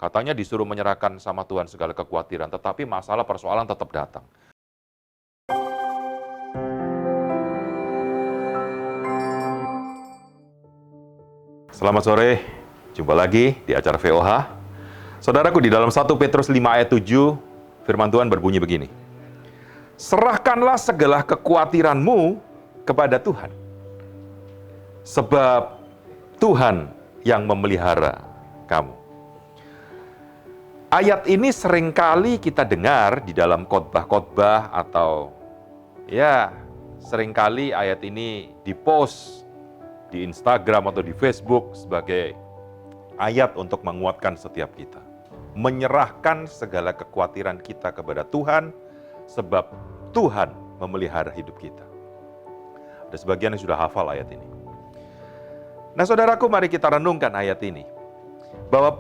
Katanya disuruh menyerahkan sama Tuhan segala kekhawatiran, tetapi masalah persoalan tetap datang. Selamat sore, jumpa lagi di acara VOH. Saudaraku, di dalam 1 Petrus 5 ayat 7, firman Tuhan berbunyi begini. Serahkanlah segala kekhawatiranmu kepada Tuhan, sebab Tuhan yang memelihara kamu. Ayat ini seringkali kita dengar di dalam khotbah-khotbah atau seringkali ayat ini dipost di Instagram atau di Facebook sebagai ayat untuk menguatkan setiap kita. Menyerahkan segala kekhawatiran kita kepada Tuhan, sebab Tuhan memelihara hidup kita. Ada sebagian yang sudah hafal ayat ini. Nah, saudaraku, mari kita renungkan ayat ini. Bahwa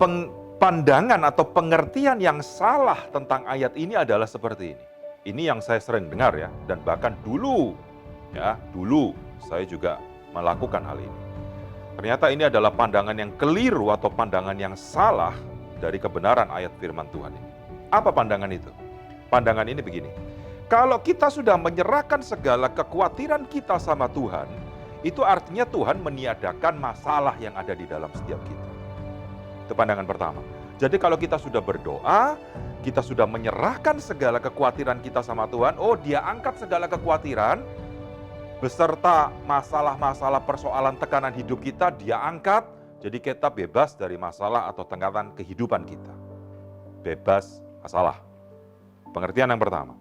pandangan atau pengertian yang salah tentang ayat ini adalah seperti ini. Ini yang saya sering dengar ya, dan bahkan dulu saya juga melakukan hal ini. Ternyata ini adalah pandangan yang keliru atau pandangan yang salah dari kebenaran ayat firman Tuhan ini. Apa pandangan itu? Pandangan ini begini. Kalau kita sudah menyerahkan segala kekhawatiran kita sama Tuhan, itu artinya Tuhan meniadakan masalah yang ada di dalam setiap kita. Itu pandangan pertama. Jadi kalau kita sudah berdoa, kita sudah menyerahkan segala kekhawatiran kita sama Tuhan, Dia angkat segala kekhawatiran, beserta masalah-masalah, persoalan, tekanan hidup kita, Dia angkat, jadi kita bebas dari masalah atau tekanan kehidupan kita. Bebas masalah. Pengertian yang pertama.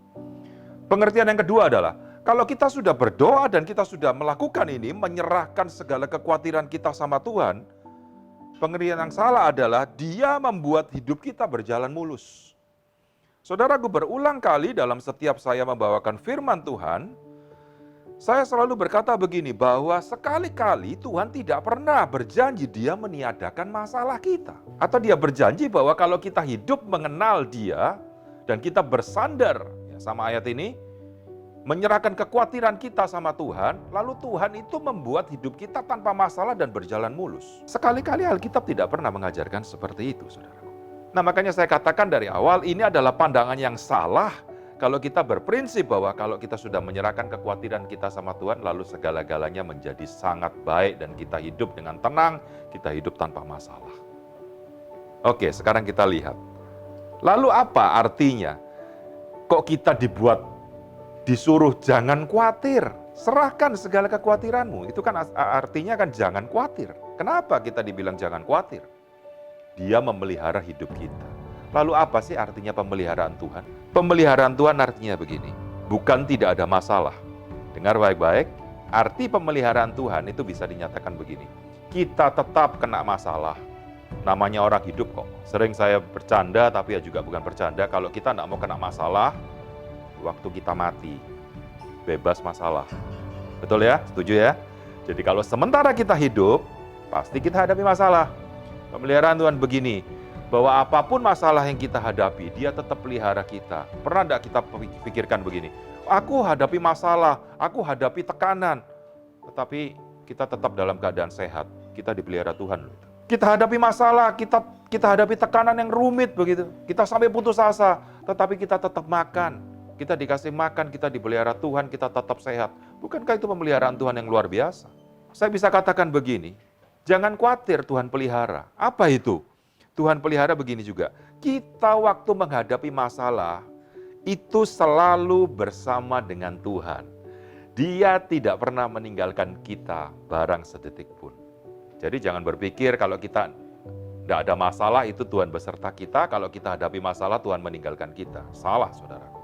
Pengertian yang kedua adalah, kalau kita sudah berdoa dan kita sudah melakukan ini, menyerahkan segala kekhawatiran kita sama Tuhan, pengertian yang salah adalah Dia membuat hidup kita berjalan mulus. Saudaraku, berulang kali dalam setiap saya membawakan firman Tuhan, saya selalu berkata begini, bahwa sekali-kali Tuhan tidak pernah berjanji Dia meniadakan masalah kita. Atau Dia berjanji bahwa kalau kita hidup mengenal Dia, dan kita bersandar sama ayat ini, menyerahkan kekhawatiran kita sama Tuhan, lalu Tuhan itu membuat hidup kita tanpa masalah dan berjalan mulus. Sekali-kali Alkitab tidak pernah mengajarkan seperti itu, saudaraku. Nah, makanya saya katakan dari awal, ini adalah pandangan yang salah kalau kita berprinsip bahwa kalau kita sudah menyerahkan kekhawatiran kita sama Tuhan, lalu segala-galanya menjadi sangat baik dan kita hidup dengan tenang, kita hidup tanpa masalah. Oke, sekarang kita lihat. Lalu apa artinya? Kok kita disuruh jangan khawatir, serahkan segala kekhawatiranmu. Itu kan artinya kan jangan khawatir. Kenapa kita dibilang jangan khawatir? Dia memelihara hidup kita. Lalu apa sih artinya pemeliharaan Tuhan? Pemeliharaan Tuhan artinya begini, bukan tidak ada masalah. Dengar baik-baik, arti pemeliharaan Tuhan itu bisa dinyatakan begini. Kita tetap kena masalah. Namanya orang hidup kok. Sering saya bercanda, tapi ya juga bukan bercanda. Kalau kita tidak mau kena masalah, waktu kita mati, bebas masalah. Betul ya? Setuju ya? Jadi kalau sementara kita hidup, pasti kita hadapi masalah. Pemeliharaan Tuhan begini, bahwa apapun masalah yang kita hadapi, Dia tetap pelihara kita. Pernah tidak kita pikirkan begini, aku hadapi masalah, aku hadapi tekanan, tetapi kita tetap dalam keadaan sehat, kita dipelihara Tuhan. Kita hadapi masalah, kita hadapi tekanan yang rumit begitu, kita sampai putus asa, tetapi kita tetap makan. Kita dikasih makan, kita dipelihara Tuhan, kita tetap sehat. Bukankah itu pemeliharaan Tuhan yang luar biasa? Saya bisa katakan begini, jangan khawatir Tuhan pelihara. Apa itu? Tuhan pelihara begini juga. Kita waktu menghadapi masalah, itu selalu bersama dengan Tuhan. Dia tidak pernah meninggalkan kita barang sedetik pun. Jadi jangan berpikir kalau kita tidak ada masalah, itu Tuhan beserta kita. Kalau kita hadapi masalah, Tuhan meninggalkan kita. Salah, saudaraku.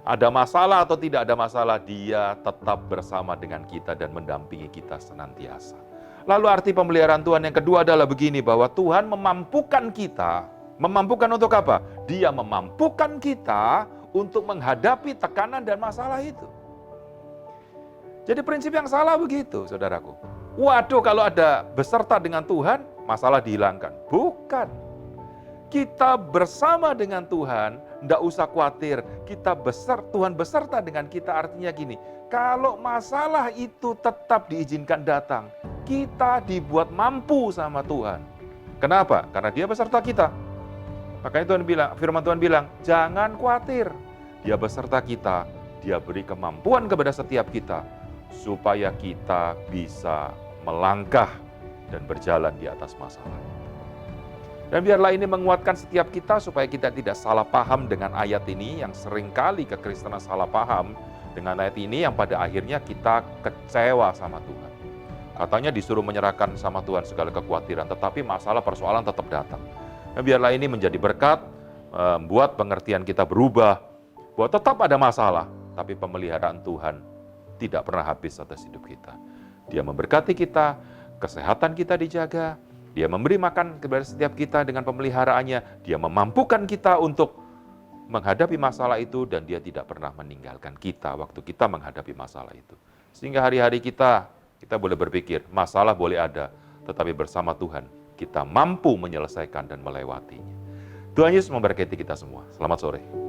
Ada masalah atau tidak ada masalah, Dia tetap bersama dengan kita dan mendampingi kita senantiasa. Lalu arti pemeliharaan Tuhan yang kedua adalah begini, bahwa Tuhan memampukan kita. Memampukan untuk apa? Dia memampukan kita untuk menghadapi tekanan dan masalah itu. Jadi prinsip yang salah begitu, saudaraku. Waduh, kalau ada beserta dengan Tuhan, masalah dihilangkan. Bukan. Kita bersama dengan Tuhan, tidak usah khawatir. Tuhan beserta dengan kita, artinya gini, kalau masalah itu tetap diizinkan datang, kita dibuat mampu sama Tuhan. Kenapa? Karena Dia beserta kita. Makanya firman Tuhan bilang, jangan khawatir. Dia beserta kita, Dia beri kemampuan kepada setiap kita, supaya kita bisa melangkah dan berjalan di atas masalah. Dan biarlah ini menguatkan setiap kita supaya kita tidak salah paham dengan ayat ini yang seringkali kekristenan salah paham dengan ayat ini yang pada akhirnya kita kecewa sama Tuhan. Katanya disuruh menyerahkan sama Tuhan segala kekhawatiran, tetapi masalah persoalan tetap datang. Dan biarlah ini menjadi berkat, membuat pengertian kita berubah, bahwa tetap ada masalah, tapi pemeliharaan Tuhan tidak pernah habis atas hidup kita. Dia memberkati kita, kesehatan kita dijaga, Dia memberi makan kepada setiap kita dengan pemeliharaannya. Dia memampukan kita untuk menghadapi masalah itu dan Dia tidak pernah meninggalkan kita waktu kita menghadapi masalah itu. Sehingga hari-hari kita boleh berpikir, masalah boleh ada, tetapi bersama Tuhan kita mampu menyelesaikan dan melewatinya. Tuhan Yesus memberkati kita semua. Selamat sore.